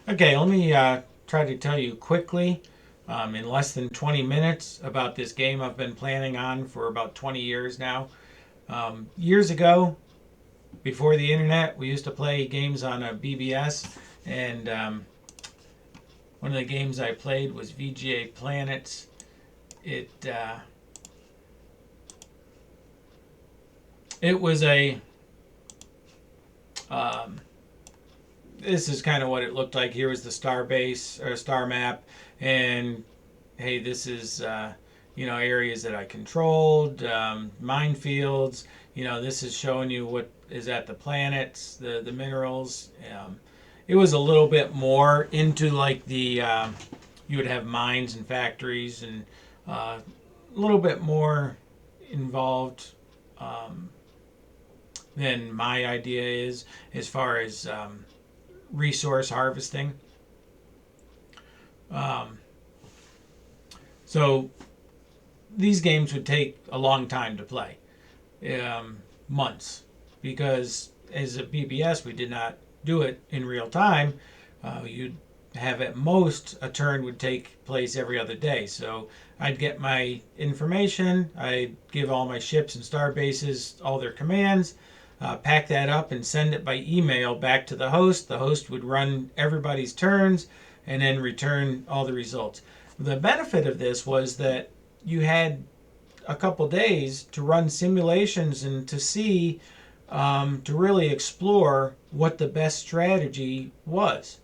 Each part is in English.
Okay, let me try to tell you quickly, in less than 20 minutes, about this game I've been planning on for about 20 years now. Years ago, before the internet, we used to play games on a BBS, and one of the games I played was VGA Planets. It it was a um, this is kind of what it looked like. Here was the star base or star map, and hey, this is areas that I controlled, minefields. This is showing you what is at the planets, the minerals. It was a little bit more into like the you would have mines and factories, and a little bit more involved um, than my idea is, as far as resource harvesting. Um, so these games would take a long time to play, months, because as a BBS we did not do it in real time. You'd have at most a turn would take place every other day. So I'd get my information, I'd give all my ships and star bases all their commands, pack that up and send it by email back to the host. The host would run everybody's turns and then return all the results. The benefit of this was that you had a couple days to run simulations and to see, to really explore what the best strategy was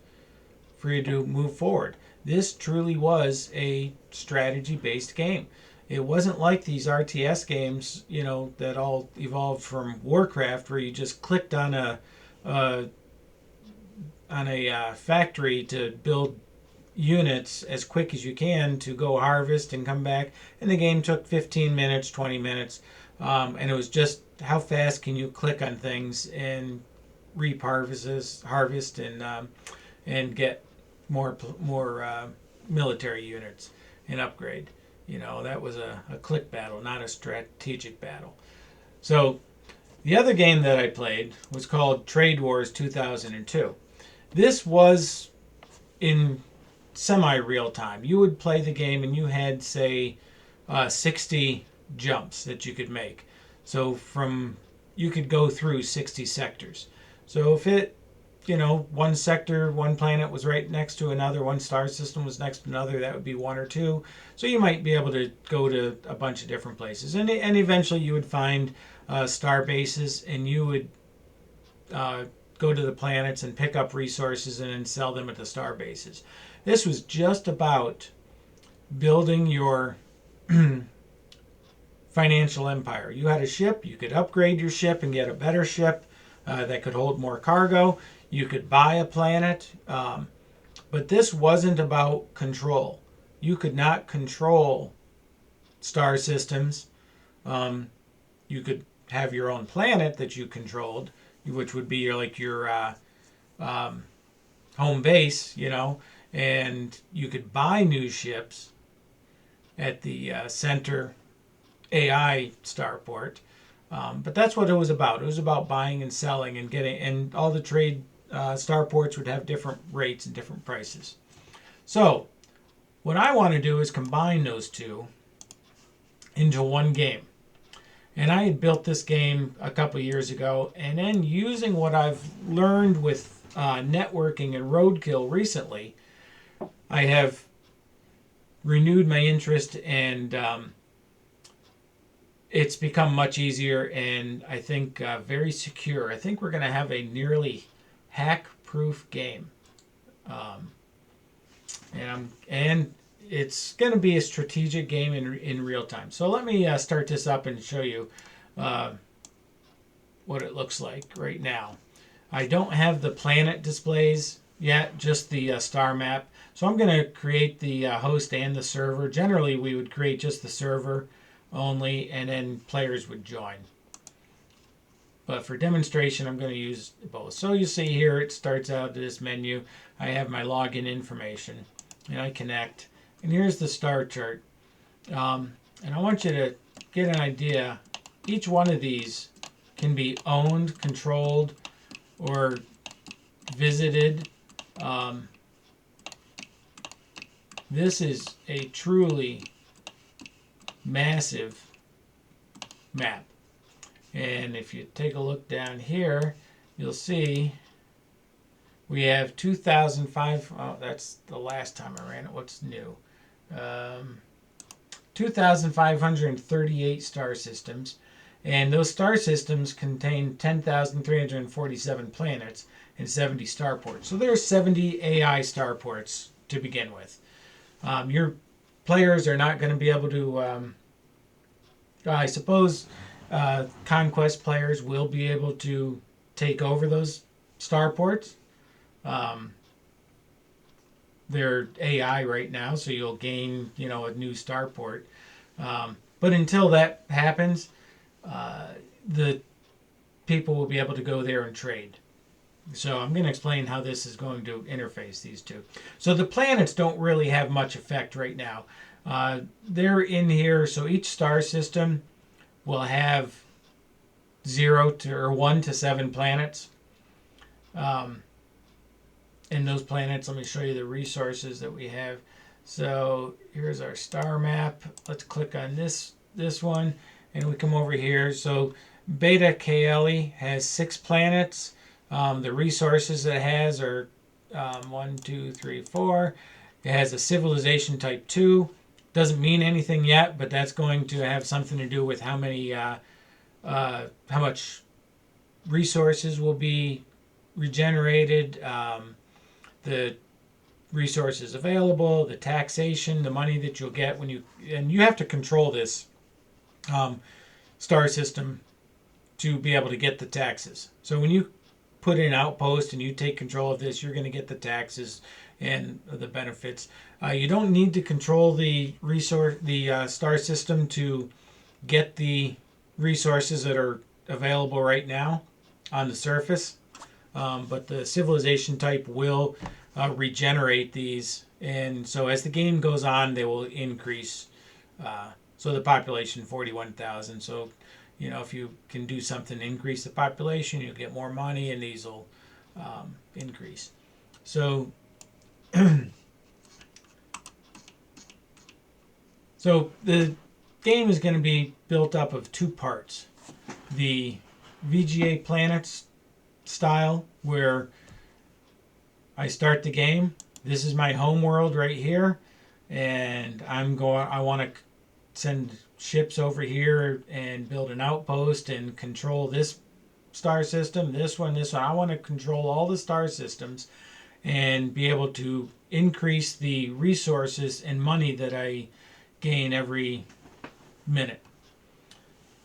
for you to move forward. This truly was a strategy based game. It wasn't like these RTS games, that all evolved from Warcraft, where you just clicked uh, on a factory to build units as quick as you can to go harvest and come back. And the game took 15 minutes, 20 minutes. And it was just how fast can you click on things and reap harvest, and get more military units and upgrade. That was a click battle, not a strategic battle. So the other game that I played was called Trade Wars 2002. This was in semi real time. You would play the game and you had, say, 60 jumps that you could make. So you could go through 60 sectors. So if one sector, one planet was right next to another, one star system was next to another, that would be one or two. So you might be able to go to a bunch of different places. And eventually you would find star bases, and you would go to the planets and pick up resources and then sell them at the star bases. This was just about building your financial empire. You had a ship, you could upgrade your ship and get a better ship that could hold more cargo. You could buy a planet, but this wasn't about control. You could not control star systems. You could have your own planet that you controlled, which would be your home base, and you could buy new ships at the center AI starport. But that's what it was about. It was about buying and selling and getting, and all the trade starports would have different rates and different prices. So what I want to do is combine those two into one game. And I had built this game a couple years ago, and then using what I've learned with networking and roadkill recently, I have renewed my interest, and it's become much easier, and I think very secure. I think we're going to have a nearly hack-proof game, and it's going to be a strategic game in real time. So let me start this up and show you what it looks like right now. I don't have the planet displays yet, just the star map. So I'm going to create the host and the server. Generally, we would create just the server only, and then players would join. But for demonstration, I'm going to use both. So you see here, it starts out this menu. I have my login information, and I connect. And here's the star chart. And I want you to get an idea. Each one of these can be owned, controlled, or visited This is a truly massive map. And if you take a look down here, you'll see we have 2,005. Oh, that's the last time I ran it. What's new? 2,538 star systems. And those star systems contain 10,347 planets and 70 starports. So there's 70 AI starports to begin with. Your players are not going to be able to, I suppose, conquest players will be able to take over those starports. They're AI right now, so you'll gain, a new starport. But until that happens, the people will be able to go there and trade. So I'm going to explain how this is going to interface these two. So the planets don't really have much effect right now. They're in here, so each star system will have 1 to 7 planets. And those planets, let me show you the resources that we have. So here's our star map. Let's click on this one, and we come over here. So Beta Caeli has 6 planets. The resources it has are 1, 2, 3, 4. It has a civilization type 2. Doesn't mean anything yet, but that's going to have something to do with how much resources will be regenerated, the resources available, the taxation, the money that you'll get and you have to control this star system to be able to get the taxes. So when you put in an outpost and you take control of this, you're going to get the taxes and the benefits. You don't need to control the star system to get the resources that are available right now on the surface, but the civilization type will regenerate these, and so as the game goes on, they will increase. So the population 41,000. So if you can do something to increase the population, you'll get more money, and these will increase. So so the game is going to be built up of 2 parts. The VGA planets style, where I start the game. This is my home world right here, and I want to send ships over here and build an outpost and control this star system, this one. I want to control all the star systems and be able to increase the resources and money that I gain every minute.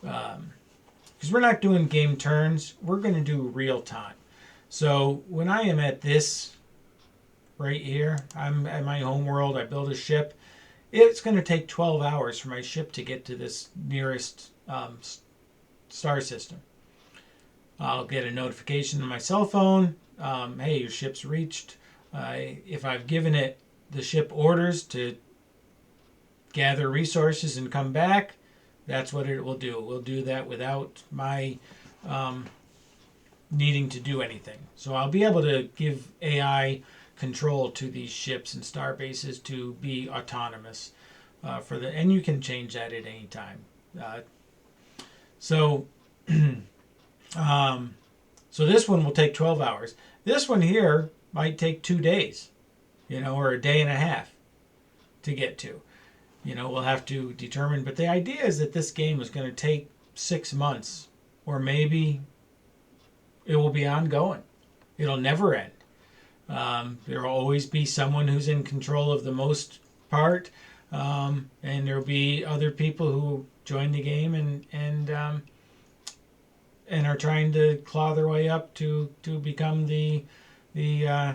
Because we're not doing game turns, we're going to do real time. So when I am at this right here, I'm at my home world, I build a ship. It's going to take 12 hours for my ship to get to this nearest star system. I'll get a notification on my cell phone. Hey, your ship's reached. If I've given it the ship orders to gather resources and come back, that's what it will do. It will do that without my needing to do anything. So I'll be able to give AI control to these ships and star bases to be autonomous and you can change that at any time. So this one will take 12 hours. This one here might take 2 days, or a day and a half to get to. We'll have to determine, but the idea is that this game is going to take 6 months, or maybe it will be ongoing. It'll never end. There will always be someone who's in control of the most part, and there'll be other people who join the game and are trying to claw their way up to become the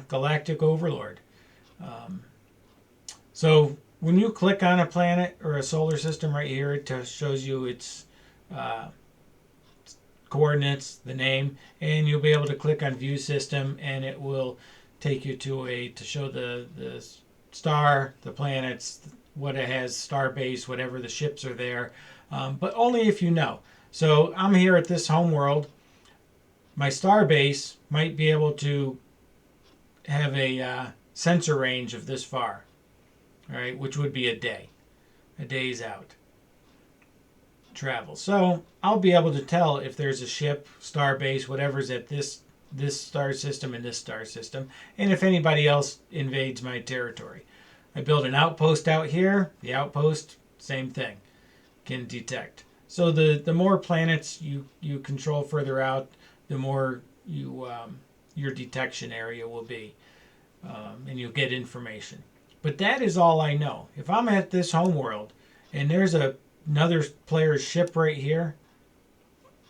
galactic overlord. So when you click on a planet or a solar system right here, it shows you its coordinates, the name, and you'll be able to click on View System, and it will take you to show the star, the planets, what it has, star base, whatever the ships are there, but only if you know. So I'm here at this home world. My star base might be able to have a sensor range of this far. all right, which would be a day's out travel. So I'll be able to tell if there's a ship, star base, whatever's at this star system and this star system, and if anybody else invades my territory. I build an outpost out here. The outpost, same thing, can detect. So the more planets you control further out, the more your detection area will be, and you'll get information. But that is all I know. If I'm at this homeworld and there's another player's ship right here,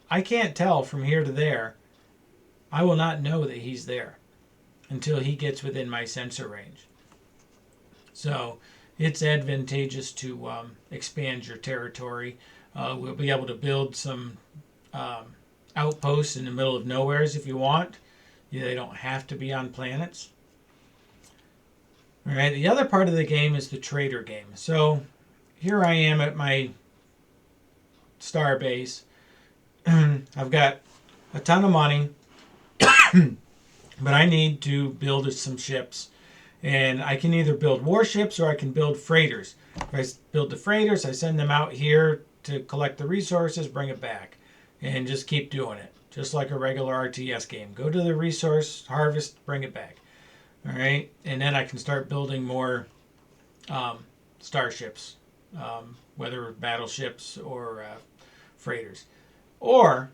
I can't tell from here to there. I will not know that he's there until he gets within my sensor range. So it's advantageous to expand your territory. We'll be able to build some outposts in the middle of nowheres if you want. They don't have to be on planets. All right, the other part of the game is the trader game. So here I am at my star base. I've got a ton of money, but I need to build some ships. And I can either build warships or I can build freighters. If I build the freighters, I send them out here to collect the resources, bring it back, and just keep doing it. Just like a regular RTS game. Go to the resource, harvest, bring it back. All right, and then I can start building more starships, whether battleships or freighters. Or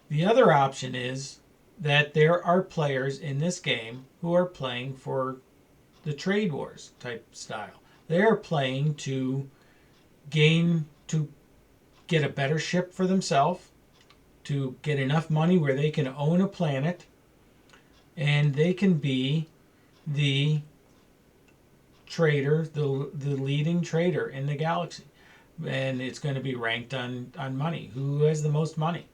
the other option is that there are players in this game who are playing for the trade wars type style. They are playing to get a better ship for themselves, to get enough money where they can own a planet, and they can be the trader, the leading trader in the galaxy. And it's going to be ranked on money. Who has the most money?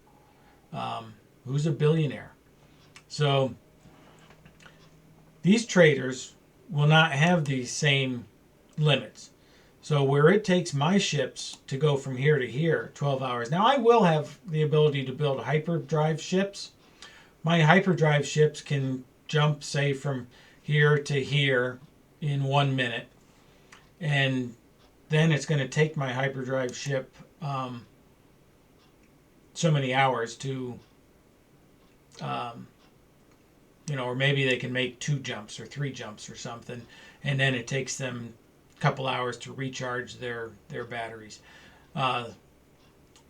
Who's a billionaire? So these traders will not have the same limits. So where it takes my ships to go from here to here, 12 hours. Now I will have the ability to build hyperdrive ships. My hyperdrive ships can jump, say, from here to here in 1 minute. And then it's going to take my hyperdrive ship so many hours to, or maybe they can make 2 jumps or 3 jumps or something. And then it takes them a couple hours to recharge their batteries.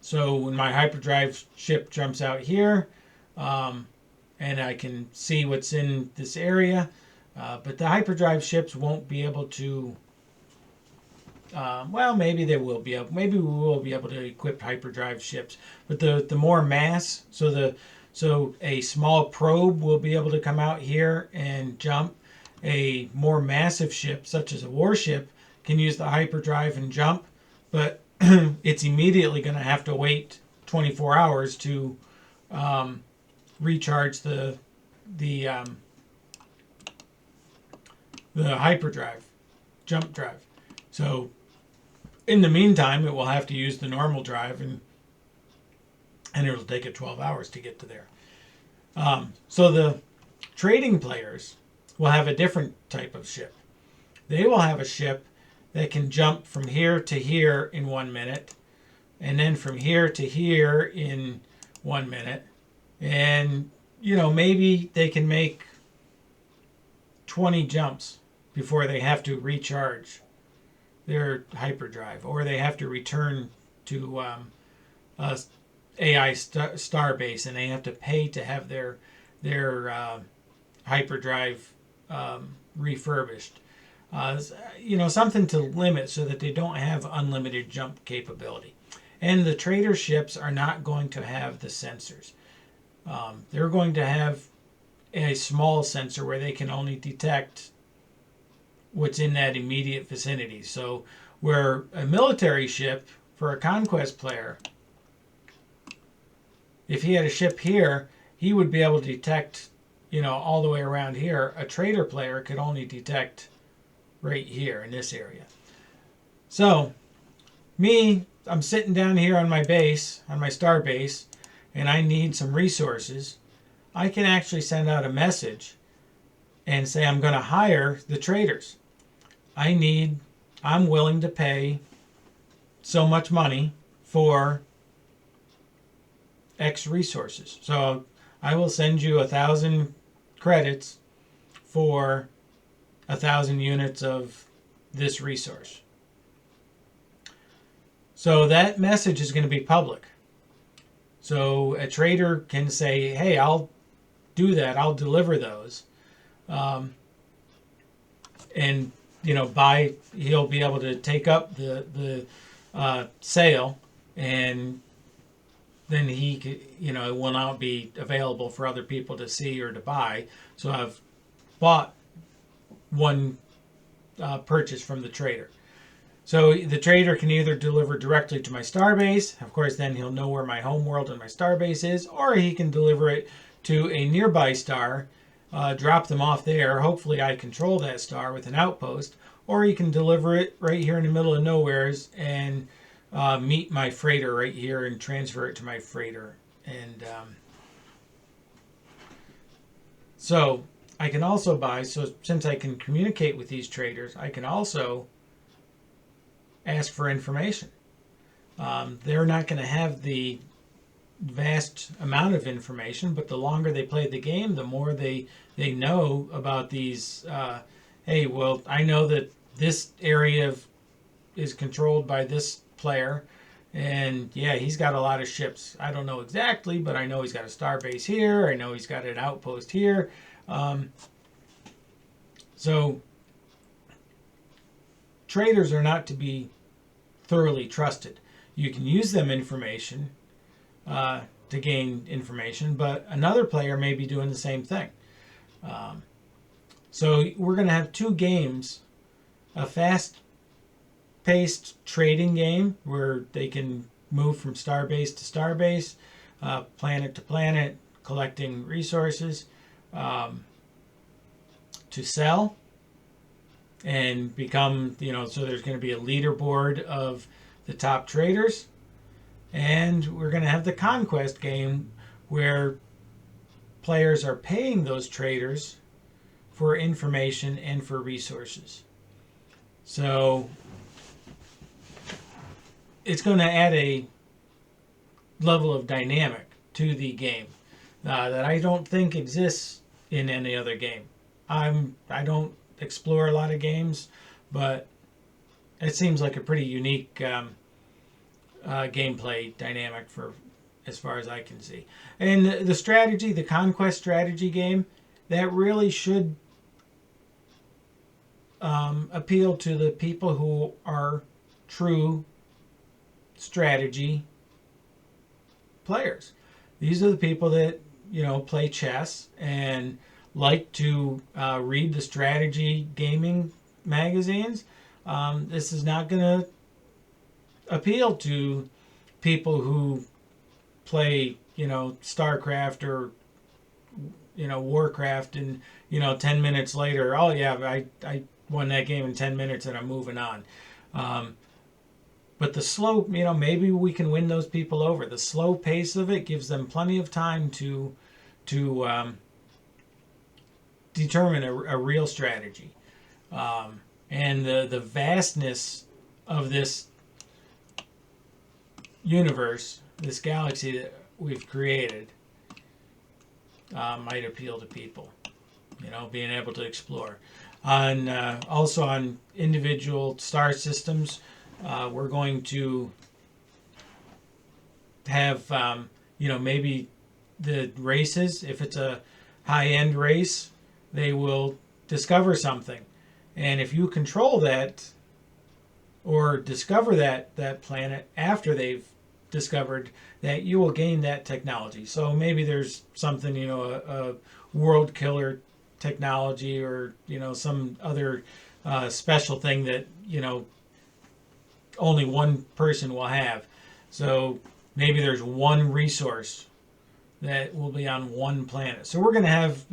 So when my hyperdrive ship jumps out here, and I can see what's in this area, but the hyperdrive ships won't be able to. Maybe they will be able. Maybe we will be able to equip hyperdrive ships, but the more mass, so a small probe will be able to come out here and jump. A more massive ship, such as a warship, can use the hyperdrive and jump, but it's immediately going to have to wait 24 hours to recharge the hyperdrive, jump drive. So in the meantime, it will have to use the normal drive, and it'll take it 12 hours to get to there. So the trading players will have a different type of ship. They will have a ship that can jump from here to here in 1 minute, and then from here to here in 1 minute. And, maybe they can make 20 jumps before they have to recharge their hyperdrive, or they have to return to AI star base, and they have to pay to have their hyperdrive refurbished. Something to limit so that they don't have unlimited jump capability. And the trader ships are not going to have the sensors. They're going to have a small sensor where they can only detect what's in that immediate vicinity. So where a military ship for a conquest player, if he had a ship here, he would be able to detect, all the way around here. A trader player could only detect right here in this area. So I'm sitting down here on my base, on my star base, and I need some resources. I can actually send out a message and say I'm going to hire the traders. I'm willing to pay so much money for X resources. So I will send you 1,000 credits for 1,000 units of this resource. So that message is going to be public. So a trader can say, hey, I'll do that. I'll deliver those. And, he'll be able to take up the sale, and then he could, it will not be available for other people to see or to buy. So I've bought one purchase from the trader. So the trader can either deliver directly to my starbase. Of course, then he'll know where my home world and my starbase is, or he can deliver it to a nearby star, drop them off there. Hopefully I control that star with an outpost, or he can deliver it right here in the middle of nowheres and meet my freighter right here and transfer it to my freighter. And so I can also buy, so since I can communicate with these traders, I can also ask for information. They're not going to have the vast amount of information, but the longer they play the game, the more they know about these. Hey, well, I know that this area is controlled by this player, and yeah, he's got a lot of ships. I don't know exactly, but I know he's got a star base here. I know he's got an outpost here. So traders are not to be thoroughly trusted. You can use them information to gain information, but another player may be doing the same thing. So we're going to have two games, a fast-paced trading game where they can move from starbase to starbase, planet to planet, collecting resources to sell and become, so there's going to be a leaderboard of the top traders. And we're going to have the conquest game where players are paying those traders for information and for resources. So it's going to add a level of dynamic to the game that I don't think exists in any other game. I don't explore a lot of games, but it seems like a pretty unique gameplay dynamic for as far as I can see. And the strategy, the conquest strategy game, that really should appeal to the people who are true strategy players. These are the people that play chess and like to read the strategy gaming magazines. This is not going to appeal to people who play, StarCraft or, Warcraft, and 10 minutes later, oh yeah, I won that game in 10 minutes and I'm moving on. But the slow, maybe we can win those people over. The slow pace of it gives them plenty of time to determine a real strategy. And the vastness of this universe, this galaxy that we've created, might appeal to people, being able to explore. Also on individual star systems, we're going to have, maybe the races, if it's a high-end race, they will discover something. And if you control that or discover that planet after they've discovered that, you will gain that technology. So maybe there's something, a world killer technology or, some other special thing that, only one person will have. So maybe there's one resource that will be on one planet. So we're going to have,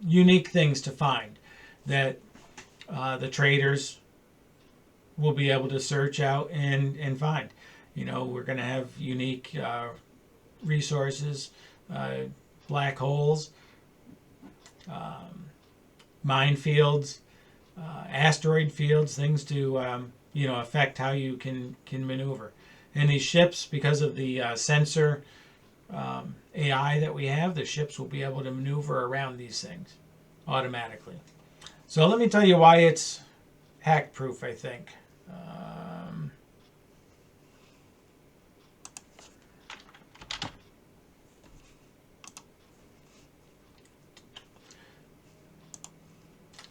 unique things to find that the traders will be able to search out and find. We're going to have unique resources, black holes, minefields, asteroid fields, things to affect how you can maneuver. And these ships, because of the sensor AI that we have, the ships will be able to maneuver around these things automatically. So let me tell you why it's hack proof, I think.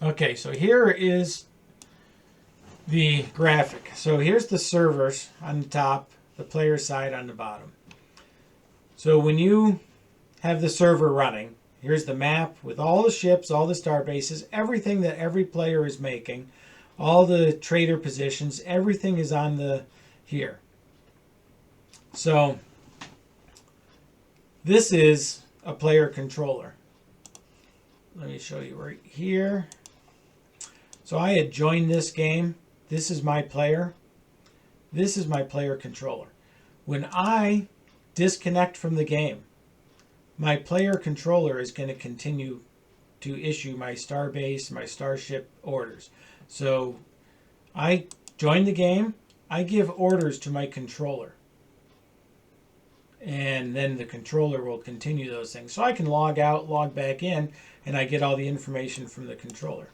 Okay, so here is the graphic. So here's the servers on the top, the player side on the bottom. So when you have the server running, here's the map with all the ships, all the star bases, everything that every player is making, all the trader positions, everything is on the here. So this is a player controller. Let me show you right here. So I had joined this game. This is my player. This is my player controller. When I disconnect from the game, my player controller is going to continue to issue my starbase, my starship orders. So I join the game, I give orders to my controller. And then the controller will continue those things. So I can log out, log back in, and I get all the information from the controller.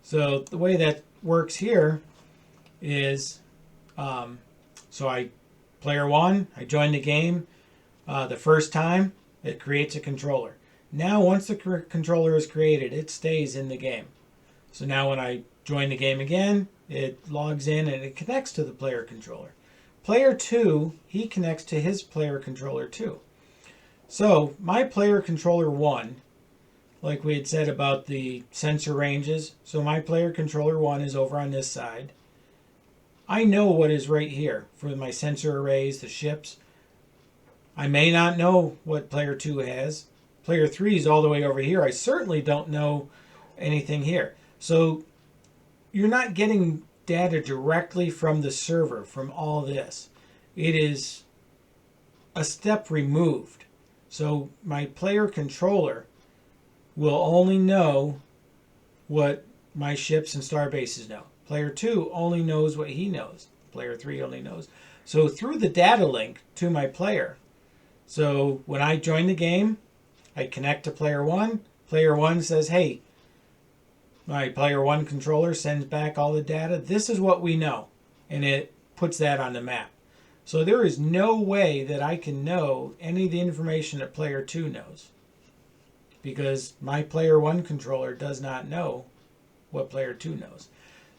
So the way that works here is, player one, I join the game the first time, it creates a controller. Now once the controller is created, it stays in the game. So now when I join the game again, it logs in and it connects to the player controller. Player 2, he connects to his player controller 2. So my player controller 1, like we had said about the sensor ranges, so my player controller 1 is over on this side. I know what is right here for my sensor arrays, the ships. I may not know what player 2 has. Player 3 is all the way over here. I certainly don't know anything here. So you're not getting data directly from the server from all this. It is a step removed. So my player controller will only know what my ships and star bases know. Player 2 only knows what he knows. Player 3 only knows. So through the data link to my player, so when I join the game, I connect to player 1. Player 1 says, hey, my player 1 controller sends back all the data. This is what we know. And it puts that on the map. So there is no way that I can know any of the information that player 2 knows, because my player 1 controller does not know what player 2 knows.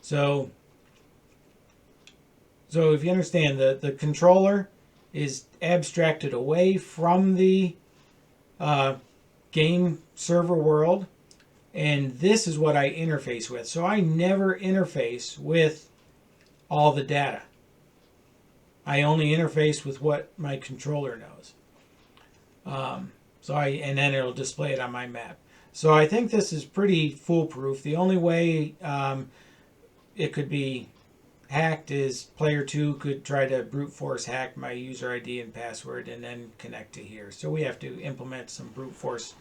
So if you understand, the controller is abstracted away from the game server world, and this is what I interface with. So I never interface with all the data. I only interface with what my controller knows. And then it'll display it on my map. So I think this is pretty foolproof. The only way it could be hacked is player 2 could try to brute force hack my user ID and password and then connect to here. So we have to implement some brute force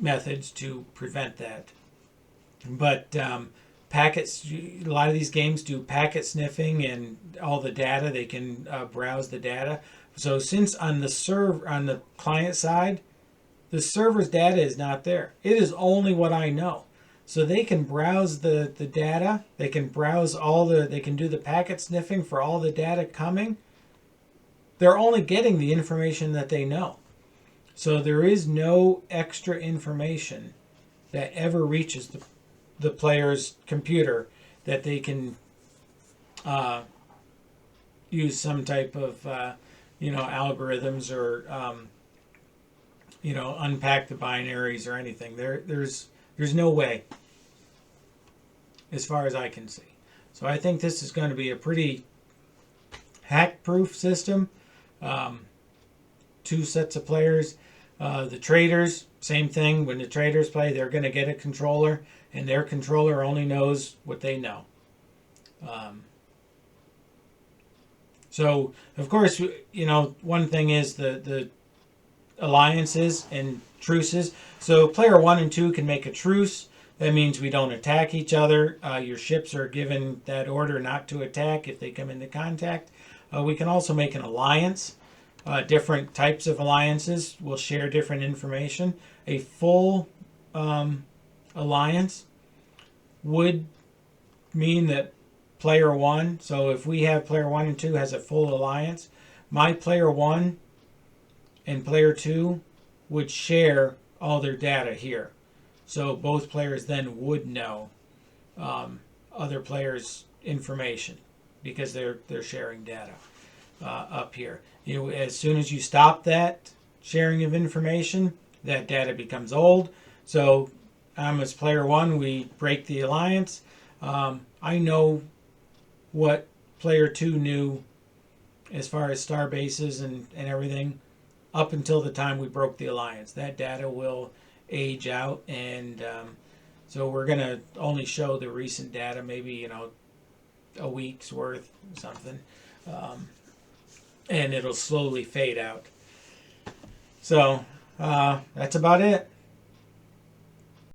methods to prevent that. But packets, a lot of these games do packet sniffing and all the data. They can browse the data. So since on the client side, the server's data is not there. It is only what I know. So they can browse the data. They can browse they can do the packet sniffing for all the data coming. They're only getting the information that they know. So there is no extra information that ever reaches the player's computer that they can use some type of algorithms or unpack the binaries or anything. There's no way, as far as I can see. So I think this is going to be a pretty hack-proof system. 2 sets of players. The traders, same thing. When the traders play, they're going to get a controller, and their controller only knows what they know. So, of course, one thing is the alliances and truces. So player 1 and 2 can make a truce. That means we don't attack each other. Your ships are given that order not to attack if they come into contact. We can also make an alliance. Different types of alliances will share different information. A full alliance would mean that player one, so if we have player one and two has a full alliance, my player one and player two would share all their data here. So both players then would know other players' information because they're sharing data up here. As soon as you stop that sharing of information, that data becomes old. So as player one, we break the alliance. I know what player two knew as far as star bases and everything up until the time we broke the alliance. That data will age out, and so we're going to only show the recent data, maybe a week's worth or something, and it'll slowly fade out. So that's about it.